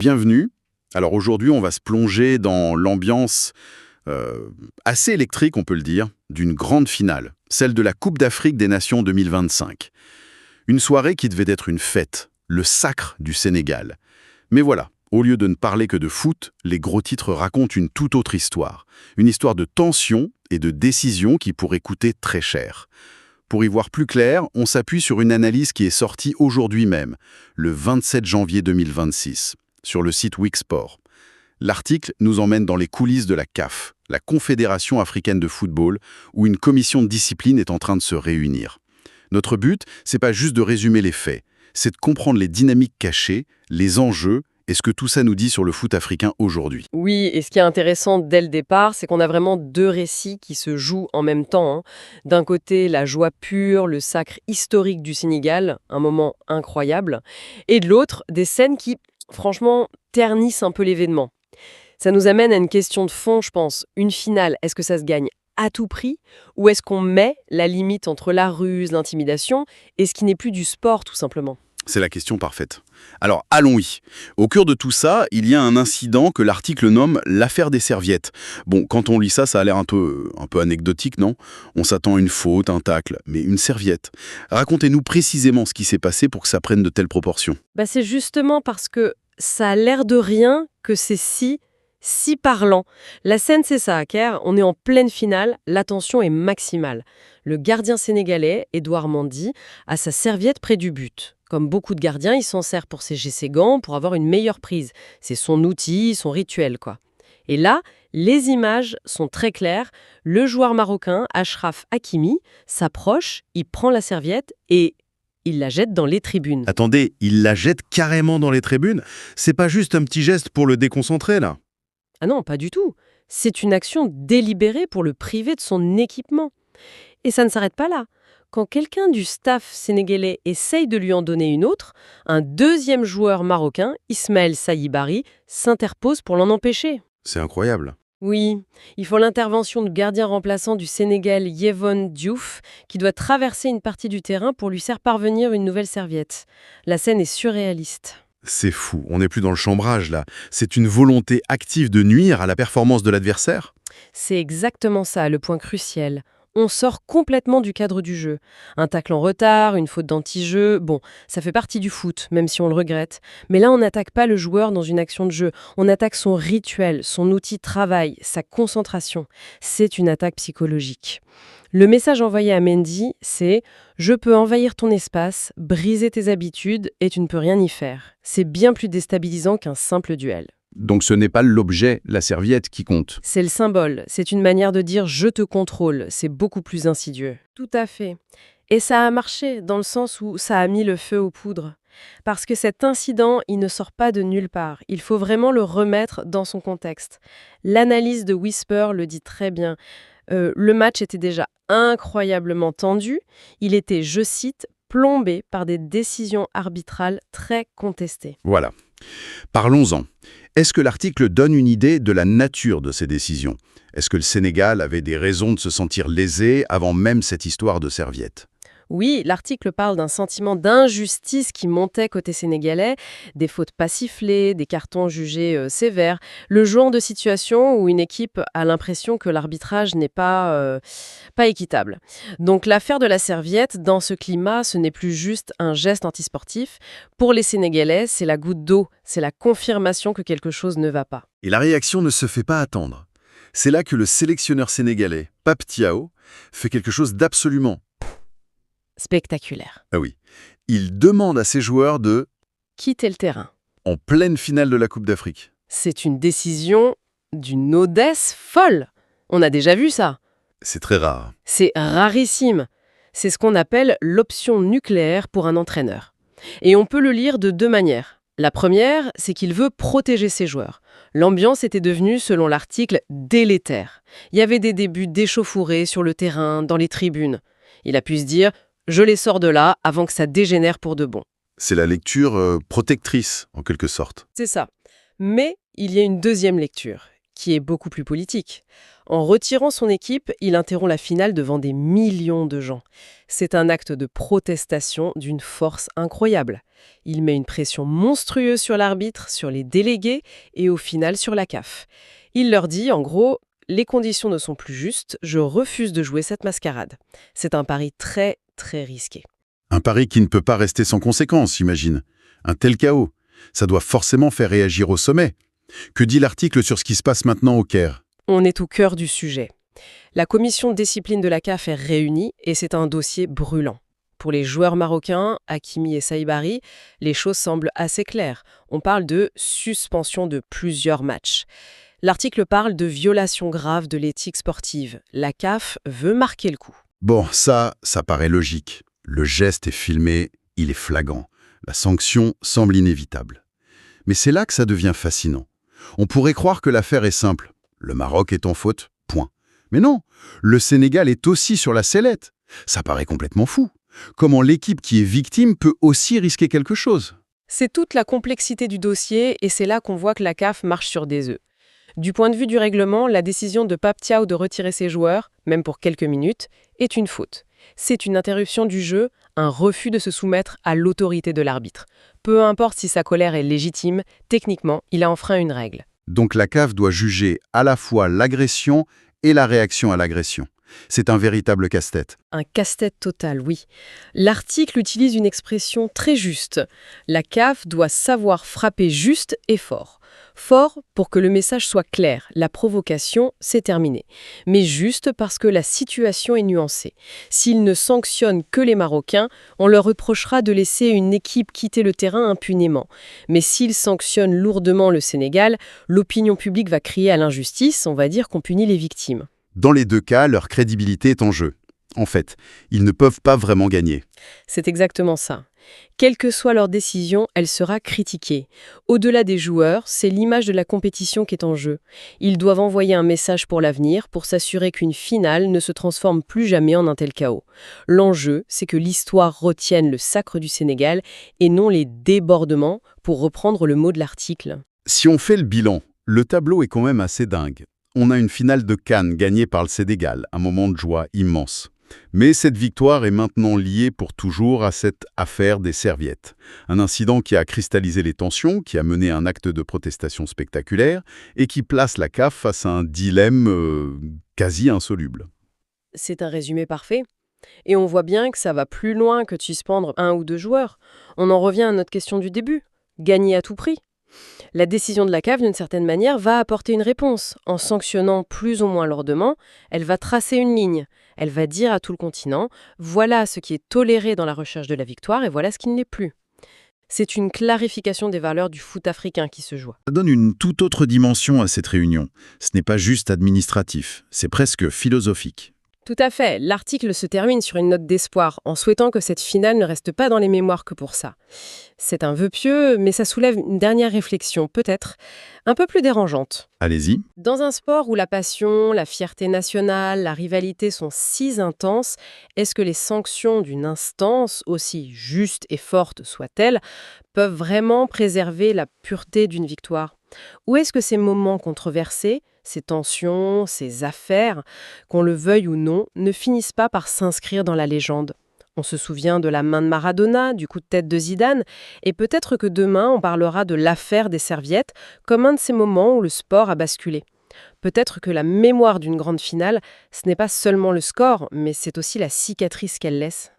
Bienvenue. Alors aujourd'hui, on va se plonger dans l'ambiance assez électrique, on peut le dire, d'une grande finale, celle de la Coupe d'Afrique des Nations 2025. Une soirée qui devait être une fête, le sacre du Sénégal. Mais voilà, au lieu de ne parler que de foot, les gros titres racontent une toute autre histoire. Une histoire de tension et de décision qui pourrait coûter très cher. Pour y voir plus clair, on s'appuie sur une analyse qui est sortie aujourd'hui même, le 27 janvier 2026, sur le site Wiksport. L'article nous emmène dans les coulisses de la CAF, la Confédération africaine de football, où une commission de discipline est en train de se réunir. Notre but, c'est pas juste de résumer les faits, c'est de comprendre les dynamiques cachées, les enjeux et ce que tout ça nous dit sur le foot africain aujourd'hui. Oui, et ce qui est intéressant dès le départ, c'est qu'on a vraiment deux récits qui se jouent en même temps, hein. D'un côté, la joie pure, le sacre historique du Sénégal, un moment incroyable, et de l'autre, des scènes qui, franchement, ternissent un peu l'événement. Ça nous amène à une question de fond, je pense. Une finale, est-ce que ça se gagne à tout prix ou est-ce qu'on met la limite entre la ruse, l'intimidation et ce qui n'est plus du sport, tout simplement? C'est la question parfaite. Alors, allons-y. Au cœur de tout ça, il y a un incident que l'article nomme l'affaire des serviettes. Bon, quand on lit ça, ça a l'air un peu anecdotique, non? On s'attend à une faute, un tacle, mais une serviette. Racontez-nous précisément ce qui s'est passé pour que ça prenne de telles proportions. C'est justement parce que ça a l'air de rien que c'est si parlant. La scène, c'est ça, Caire. On est en pleine finale, la tension est maximale. Le gardien sénégalais, Edouard Mendy, a sa serviette près du but. Comme beaucoup de gardiens, il s'en sert pour sécher ses gants, pour avoir une meilleure prise. C'est son outil, son rituel, quoi. Et là, les images sont très claires. Le joueur marocain, Achraf Hakimi, s'approche, il prend la serviette et il la jette dans les tribunes. Attendez, il la jette carrément dans les tribunes? C'est pas juste un petit geste pour le déconcentrer, là? Ah non, pas du tout. C'est une action délibérée pour le priver de son équipement. Et ça ne s'arrête pas là. Quand quelqu'un du staff sénégalais essaye de lui en donner une autre, un deuxième joueur marocain, Ismaël Saïbari, s'interpose pour l'en empêcher. C'est incroyable. Oui, il faut l'intervention du gardien remplaçant du Sénégal, Yevon Diouf, qui doit traverser une partie du terrain pour lui faire parvenir une nouvelle serviette. La scène est surréaliste. C'est fou, on n'est plus dans le chambrage, là. C'est une volonté active de nuire à la performance de l'adversaire? C'est exactement ça, le point crucial. On sort complètement du cadre du jeu. Un tacle en retard, une faute d'anti-jeu, bon, ça fait partie du foot, même si on le regrette. Mais là, on n'attaque pas le joueur dans une action de jeu. On attaque son rituel, son outil de travail, sa concentration. C'est une attaque psychologique. Le message envoyé à Mendy, c'est « Je peux envahir ton espace, briser tes habitudes et tu ne peux rien y faire ». C'est bien plus déstabilisant qu'un simple duel. Donc ce n'est pas l'objet, la serviette, qui compte. C'est le symbole, c'est une manière de dire « je te contrôle », c'est beaucoup plus insidieux. Tout à fait. Et ça a marché, dans le sens où ça a mis le feu aux poudres. Parce que cet incident, il ne sort pas de nulle part. Il faut vraiment le remettre dans son contexte. L'analyse de Whisper le dit très bien. Le match était déjà incroyablement tendu. Il était, je cite, plombé par des décisions arbitrales très contestées. Voilà. Parlons-en. Est-ce que l'article donne une idée de la nature de ces décisions? Est-ce que le Sénégal avait des raisons de se sentir lésé avant même cette histoire de serviette? Oui, l'article parle d'un sentiment d'injustice qui montait côté sénégalais, des fautes pas sifflées, des cartons jugés sévères, le genre de situation où une équipe a l'impression que l'arbitrage n'est pas équitable. Donc l'affaire de la serviette, dans ce climat, ce n'est plus juste un geste antisportif. Pour les Sénégalais, c'est la goutte d'eau, c'est la confirmation que quelque chose ne va pas. Et la réaction ne se fait pas attendre. C'est là que le sélectionneur sénégalais, Pape Thiaw, fait quelque chose d'absolument Spectaculaire. Ah oui. Il demande à ses joueurs de Quitter le terrain. en pleine finale de la Coupe d'Afrique. C'est une décision d'une audace folle. On a déjà vu ça. C'est très rare. C'est rarissime. C'est ce qu'on appelle l'option nucléaire pour un entraîneur. Et on peut le lire de deux manières. La première, c'est qu'il veut protéger ses joueurs. L'ambiance était devenue, selon l'article, délétère. Il y avait des débuts d'échauffourées sur le terrain, dans les tribunes. Il a pu se dire « je les sors de là avant que ça dégénère pour de bon ». C'est la lecture protectrice, en quelque sorte. C'est ça. Mais il y a une deuxième lecture, qui est beaucoup plus politique. En retirant son équipe, il interrompt la finale devant des millions de gens. C'est un acte de protestation d'une force incroyable. Il met une pression monstrueuse sur l'arbitre, sur les délégués et au final sur la CAF. Il leur dit, en gros, les conditions ne sont plus justes, je refuse de jouer cette mascarade. C'est un pari très, très risqué. Un pari qui ne peut pas rester sans conséquence, j'imagine. Un tel chaos, ça doit forcément faire réagir au sommet. Que dit l'article sur ce qui se passe maintenant au Caire? On est au cœur du sujet. La commission de discipline de la CAF est réunie et c'est un dossier brûlant. Pour les joueurs marocains, Hakimi et Saibari, les choses semblent assez claires. On parle de suspension de plusieurs matchs. L'article parle de violation grave de l'éthique sportive. La CAF veut marquer le coup. Bon, ça paraît logique. Le geste est filmé, il est flagrant. La sanction semble inévitable. Mais c'est là que ça devient fascinant. On pourrait croire que l'affaire est simple. Le Maroc est en faute, point. Mais non, le Sénégal est aussi sur la sellette. Ça paraît complètement fou. Comment l'équipe qui est victime peut aussi risquer quelque chose? C'est toute la complexité du dossier et c'est là qu'on voit que la CAF marche sur des œufs. Du point de vue du règlement, la décision de Pape Thiaw de retirer ses joueurs, même pour quelques minutes, est une faute. C'est une interruption du jeu, un refus de se soumettre à l'autorité de l'arbitre. Peu importe si sa colère est légitime, techniquement, il a enfreint une règle. Donc la CAF doit juger à la fois l'agression et la réaction à l'agression. C'est un véritable casse-tête. Un casse-tête total, oui. L'article utilise une expression très juste. La CAF doit savoir frapper juste et fort. Fort pour que le message soit clair. La provocation, c'est terminé. Mais juste parce que la situation est nuancée. S'il ne sanctionne que les Marocains, on leur reprochera de laisser une équipe quitter le terrain impunément. Mais s'il sanctionne lourdement le Sénégal, l'opinion publique va crier à l'injustice, on va dire qu'on punit les victimes. Dans les deux cas, leur crédibilité est en jeu. En fait, ils ne peuvent pas vraiment gagner. C'est exactement ça. Quelle que soit leur décision, elle sera critiquée. Au-delà des joueurs, c'est l'image de la compétition qui est en jeu. Ils doivent envoyer un message pour l'avenir pour s'assurer qu'une finale ne se transforme plus jamais en un tel chaos. L'enjeu, c'est que l'histoire retienne le sacre du Sénégal et non les débordements, pour reprendre le mot de l'article. Si on fait le bilan, le tableau est quand même assez dingue. On a une finale de CAN gagnée par le Sénégal, un moment de joie immense. Mais cette victoire est maintenant liée pour toujours à cette affaire des serviettes. Un incident qui a cristallisé les tensions, qui a mené à un acte de protestation spectaculaire et qui place la CAF face à un dilemme quasi insoluble. C'est un résumé parfait. Et on voit bien que ça va plus loin que de suspendre un ou deux joueurs. On en revient à notre question du début. Gagner à tout prix. La décision de la CAF, d'une certaine manière, va apporter une réponse. En sanctionnant plus ou moins lourdement, elle va tracer une ligne. Elle va dire à tout le continent, voilà ce qui est toléré dans la recherche de la victoire et voilà ce qui ne l'est plus. C'est une clarification des valeurs du foot africain qui se joue. Ça donne une toute autre dimension à cette réunion. Ce n'est pas juste administratif, c'est presque philosophique. Tout à fait. L'article se termine sur une note d'espoir, en souhaitant que cette finale ne reste pas dans les mémoires que pour ça. C'est un vœu pieux, mais ça soulève une dernière réflexion, peut-être, un peu plus dérangeante. Allez-y. Dans un sport où la passion, la fierté nationale, la rivalité sont si intenses, est-ce que les sanctions d'une instance, aussi juste et forte soit-elle, peuvent vraiment préserver la pureté d'une victoire ? Ou est-ce que ces moments controversés, ces tensions, ces affaires, qu'on le veuille ou non, ne finissent pas par s'inscrire dans la légende ? On se souvient de la main de Maradona, du coup de tête de Zidane, et peut-être que demain on parlera de l'affaire des serviettes comme un de ces moments où le sport a basculé. Peut-être que la mémoire d'une grande finale, ce n'est pas seulement le score, mais c'est aussi la cicatrice qu'elle laisse.